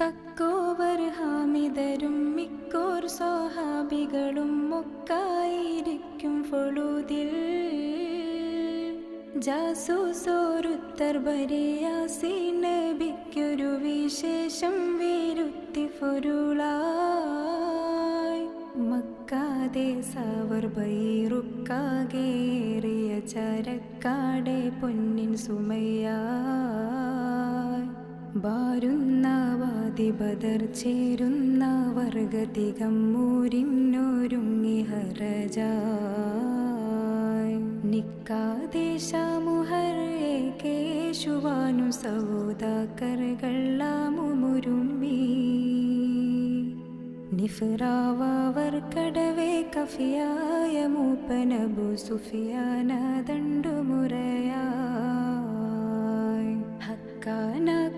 തക്കോവർ ഹാമിദരും മിക്കോർ സ്വഹാബികളും ഒക്കായിരിക്കും ഫൊളൂദിൽ. ജാസൂസോരുത്തർ ബരിയാസീൻ നബിക്കൊരു വിശേഷം വിരുത്തി ഫൊരുളായി. മക്കാദേശാവർ ബൈറുക്കാകേറിയ ചരക്കാടെ പൊന്നിൻ സുമയ്യായി. ബാരുന്ന വാദി ബദർ ചേരുന്ന വർഗതികം മൂരിന്നൊരുങ്ങി ഹറജായി. നിക്കാദേശമുഹറേ കേശുവാനു സൗദാക്കറുകളാമുരുമ്മി. നിഫ്റാവർ കടവേ കഫിയായ മൂപ്പനബു സുഫിയാന ദണ്ടുമുറയായി. ഹക്കാന